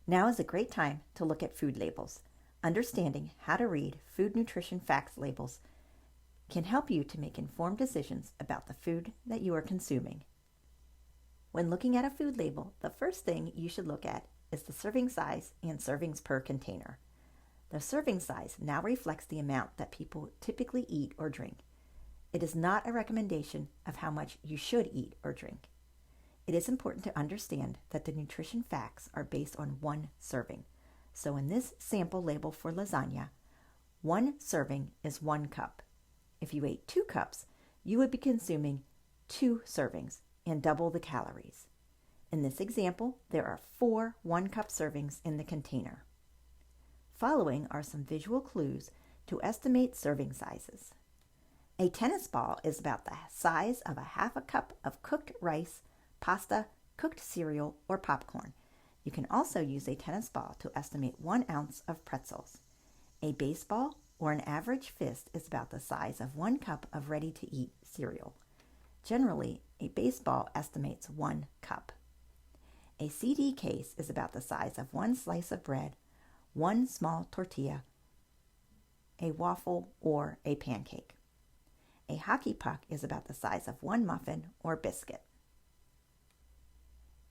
Now is a great time to look at food labels. Understanding how to read food nutrition facts labels can help you to make informed decisions about the food that you are consuming. When looking at a food label, the first thing you should look at is the serving size and servings per container. The serving size now reflects the amount that people typically eat or drink. It is not a recommendation of how much you should eat or drink. It is important to understand that the nutrition facts are based on one serving. So in this sample label for lasagna, 1 serving is 1 cup. If you ate 2 cups, you would be consuming 2 servings and double the calories. In this example, there are 4 1-cup servings in the container. Following are some visual clues to estimate serving sizes. A tennis ball is about the size of a half a cup of cooked rice, pasta, cooked cereal, or popcorn. You can also use a tennis ball to estimate 1 ounce of pretzels. A baseball or an average fist is about the size of 1 cup of ready-to-eat cereal. Generally, a baseball estimates 1 cup. A CD case is about the size of 1 slice of bread, 1 small tortilla, a waffle, or a pancake. A hockey puck is about the size of 1 muffin or biscuit.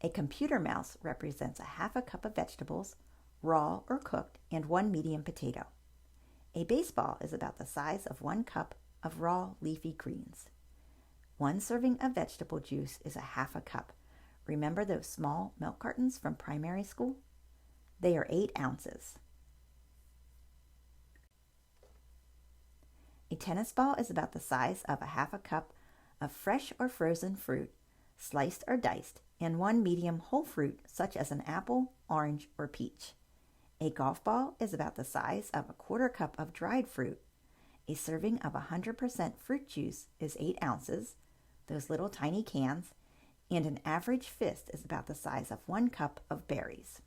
A computer mouse represents a half a cup of vegetables, raw or cooked, and 1 medium potato. A baseball is about the size of 1 cup of raw leafy greens. 1 serving of vegetable juice is a half a cup. Remember those small milk cartons from primary school? They are 8 ounces. A tennis ball is about the size of a half a cup of fresh or frozen fruit, sliced or diced, and 1 medium whole fruit such as an apple, orange, or peach. A golf ball is about the size of a quarter cup of dried fruit. A serving of 100% fruit juice is 8 ounces, those little tiny cans, and an average fist is about the size of 1 cup of berries.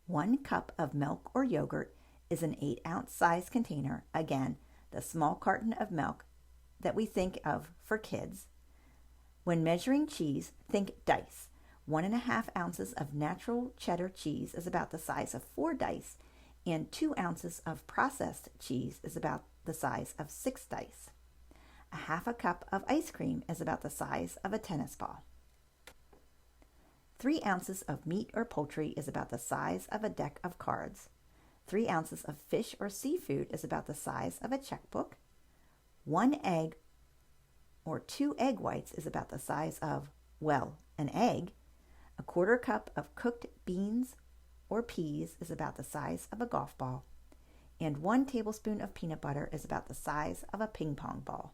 1 cup of milk or yogurt is an 8-ounce size container, again, the small carton of milk that we think of for kids. When measuring cheese, think dice. 1.5 ounces of natural cheddar cheese is about the size of 4 dice, and 2 ounces of processed cheese is about the size of 6 dice. A half a cup of ice cream is about the size of a tennis ball. 3 ounces of meat or poultry is about the size of a deck of cards. 3 ounces of fish or seafood is about the size of a checkbook. 1 egg or 2 egg whites is about the size of, well, an egg. A quarter cup of cooked beans or peas is about the size of a golf ball. And 1 tablespoon of peanut butter is about the size of a ping pong ball.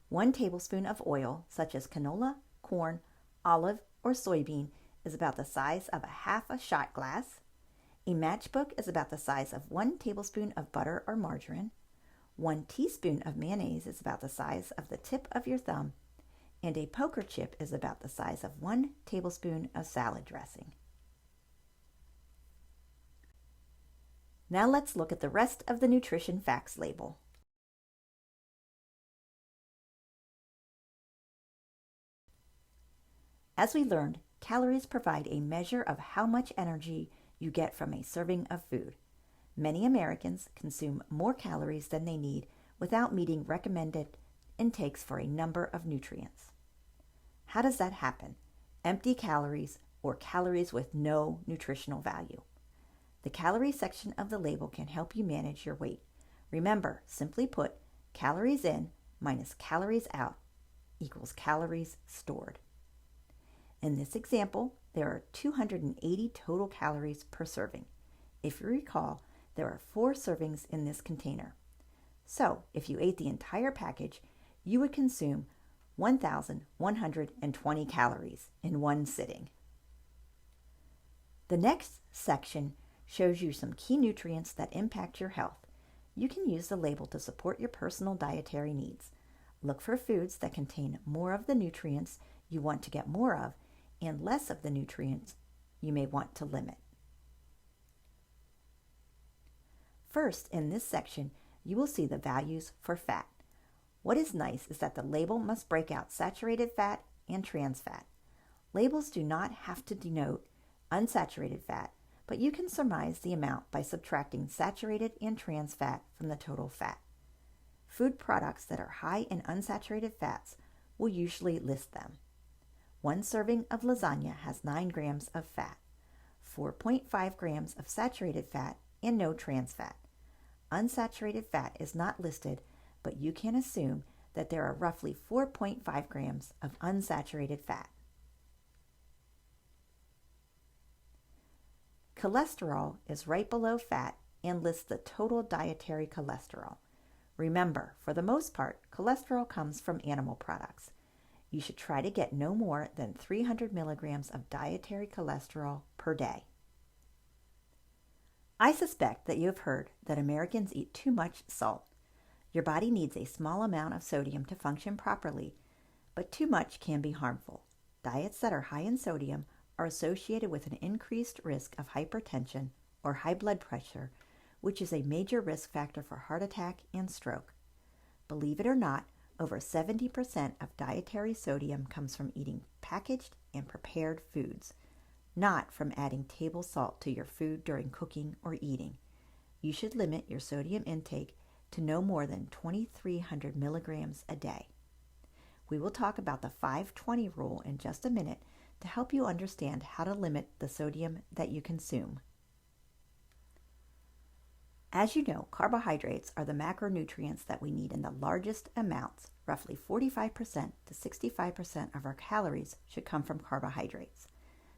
1 tablespoon of oil, such as canola, corn, olive, or soybean, is about the size of a half a shot glass. A matchbook is about the size of 1 tablespoon of butter or margarine. 1 teaspoon of mayonnaise is about the size of the tip of your thumb. And a poker chip is about the size of 1 tablespoon of salad dressing. Now let's look at the rest of the nutrition facts label. As we learned, calories provide a measure of how much energy you get from a serving of food. Many Americans consume more calories than they need without meeting recommended intakes for a number of nutrients. How does that happen? Empty calories or calories with no nutritional value. The calorie section of the label can help you manage your weight. Remember, simply put, calories in minus calories out equals calories stored. In this example, there are 280 total calories per serving. If you recall, there are 4 servings in this container. So, if you ate the entire package, you would consume 1,120 calories in one sitting. The next section shows you some key nutrients that impact your health. You can use the label to support your personal dietary needs. Look for foods that contain more of the nutrients you want to get more of and less of the nutrients you may want to limit. First, in this section, you will see the values for fat. What is nice is that the label must break out saturated fat and trans fat. Labels do not have to denote unsaturated fat, but you can surmise the amount by subtracting saturated and trans fat from the total fat. Food products that are high in unsaturated fats will usually list them. 1 serving of lasagna has 9 grams of fat, 4.5 grams of saturated fat, and no trans fat. Unsaturated fat is not listed, but you can assume that there are roughly 4.5 grams of unsaturated fat. Cholesterol is right below fat and lists the total dietary cholesterol. Remember, for the most part, cholesterol comes from animal products. You should try to get no more than 300 milligrams of dietary cholesterol per day. I suspect that you have heard that Americans eat too much salt. Your body needs a small amount of sodium to function properly, but too much can be harmful. Diets that are high in sodium are associated with an increased risk of hypertension or high blood pressure, which is a major risk factor for heart attack and stroke. Believe it or not, over 70% of dietary sodium comes from eating packaged and prepared foods, not from adding table salt to your food during cooking or eating. You should limit your sodium intake to no more than 2,300 milligrams a day. We will talk about the 5-20 rule in just a minute to help you understand how to limit the sodium that you consume. As you know, carbohydrates are the macronutrients that we need in the largest amounts. Roughly 45% to 65% of our calories should come from carbohydrates.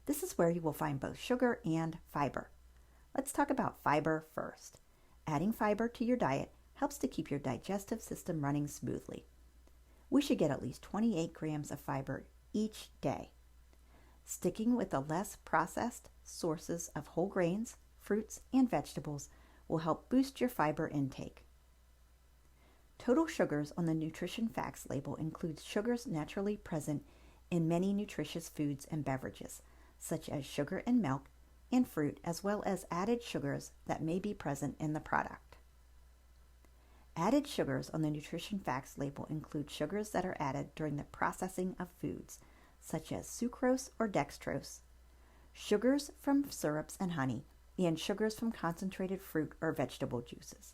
This is where you will find both sugar and fiber. Let's talk about fiber first. Adding fiber to your diet helps to keep your digestive system running smoothly. We should get at least 28 grams of fiber each day. Sticking with the less processed sources of whole grains, fruits, and vegetables will help boost your fiber intake. Total sugars on the nutrition facts label includes sugars naturally present in many nutritious foods and beverages, such as sugar in milk and fruit, as well as added sugars that may be present in the product. Added sugars on the nutrition facts label include sugars that are added during the processing of foods, such as sucrose or dextrose, sugars from syrups and honey, and sugars from concentrated fruit or vegetable juices.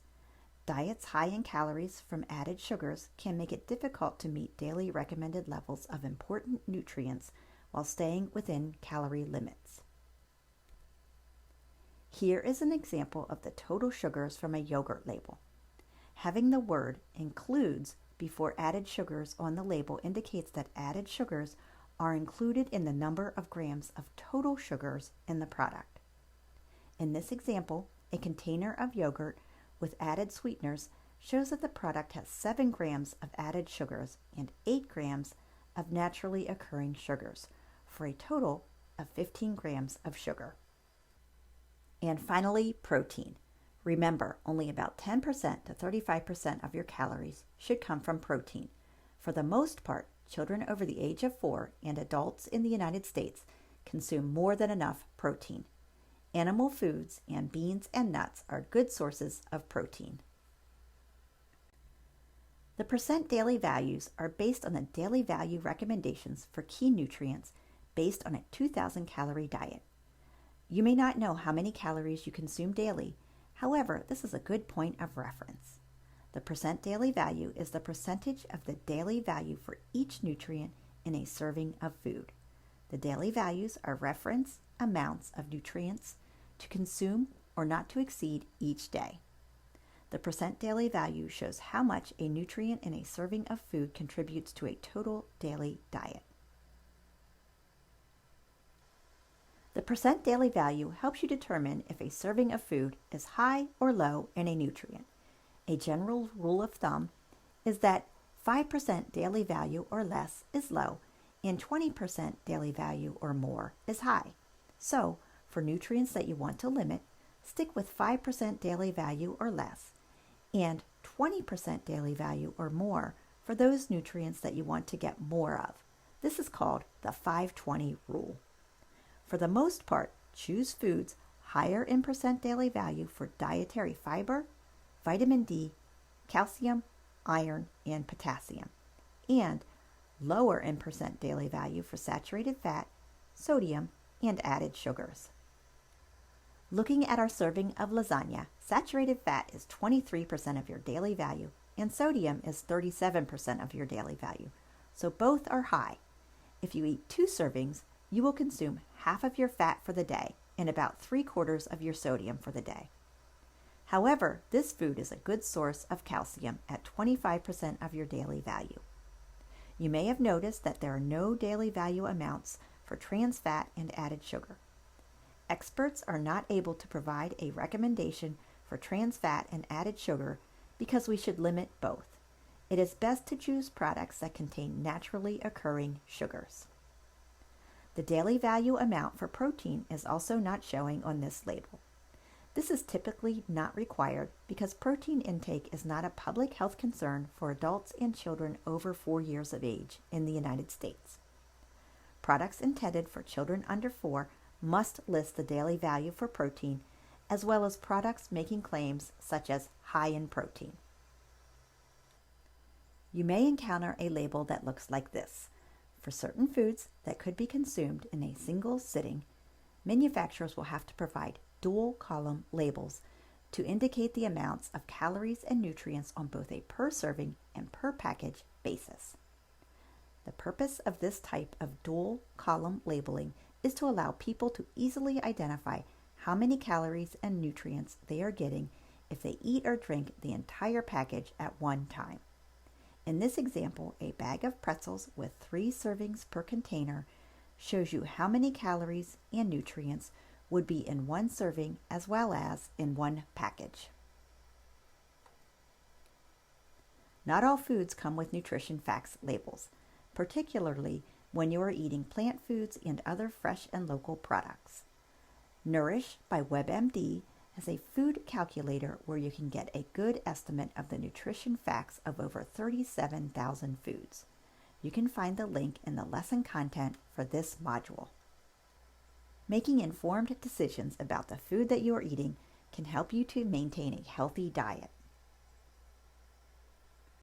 Diets high in calories from added sugars can make it difficult to meet daily recommended levels of important nutrients while staying within calorie limits. Here is an example of the total sugars from a yogurt label. Having the word includes before added sugars on the label indicates that added sugars are included in the number of grams of total sugars in the product. In this example, a container of yogurt with added sweeteners shows that the product has 7 grams of added sugars and 8 grams of naturally occurring sugars, for a total of 15 grams of sugar. And finally, protein. Remember, only about 10% to 35% of your calories should come from protein. For the most part, children over the age of 4 and adults in the United States consume more than enough protein. Animal foods and beans and nuts are good sources of protein. The percent daily values are based on the daily value recommendations for key nutrients based on a 2,000 calorie diet. You may not know how many calories you consume daily. However, this is a good point of reference. The percent daily value is the percentage of the daily value for each nutrient in a serving of food. The daily values are reference amounts of nutrients to consume or not to exceed each day. The percent daily value shows how much a nutrient in a serving of food contributes to a total daily diet. The percent daily value helps you determine if a serving of food is high or low in a nutrient. A general rule of thumb is that 5% daily value or less is low and 20% daily value or more is high. So, for nutrients that you want to limit, stick with 5% daily value or less and 20% daily value or more for those nutrients that you want to get more of. This is called the 5-20 rule. For the most part, choose foods higher in percent daily value for dietary fiber, vitamin D, calcium, iron, and potassium, and lower in percent daily value for saturated fat, sodium, and added sugars. Looking at our serving of lasagna, saturated fat is 23% of your daily value and sodium is 37% of your daily value, so both are high. If you eat 2 servings, you will consume half of your fat for the day and about 3/4 of your sodium for the day. However, this food is a good source of calcium at 25% of your daily value. You may have noticed that there are no daily value amounts for trans fat and added sugar. Experts are not able to provide a recommendation for trans fat and added sugar because we should limit both. It is best to choose products that contain naturally occurring sugars. The daily value amount for protein is also not showing on this label. This is typically not required because protein intake is not a public health concern for adults and children over 4 years of age in the United States. Products intended for children under 4 must list the daily value for protein, as well as products making claims such as high in protein. You may encounter a label that looks like this. For certain foods that could be consumed in a single sitting, manufacturers will have to provide dual column labels to indicate the amounts of calories and nutrients on both a per serving and per package basis. The purpose of this type of dual column labeling is to allow people to easily identify how many calories and nutrients they are getting if they eat or drink the entire package at one time. In this example, a bag of pretzels with 3 servings per container shows you how many calories and nutrients would be in one serving as well as in one package. Not all foods come with nutrition facts labels, particularly when you are eating plant foods and other fresh and local products. Nourish by WebMD has a food calculator where you can get a good estimate of the nutrition facts of over 37,000 foods. You can find the link in the lesson content for this module. Making informed decisions about the food that you are eating can help you to maintain a healthy diet.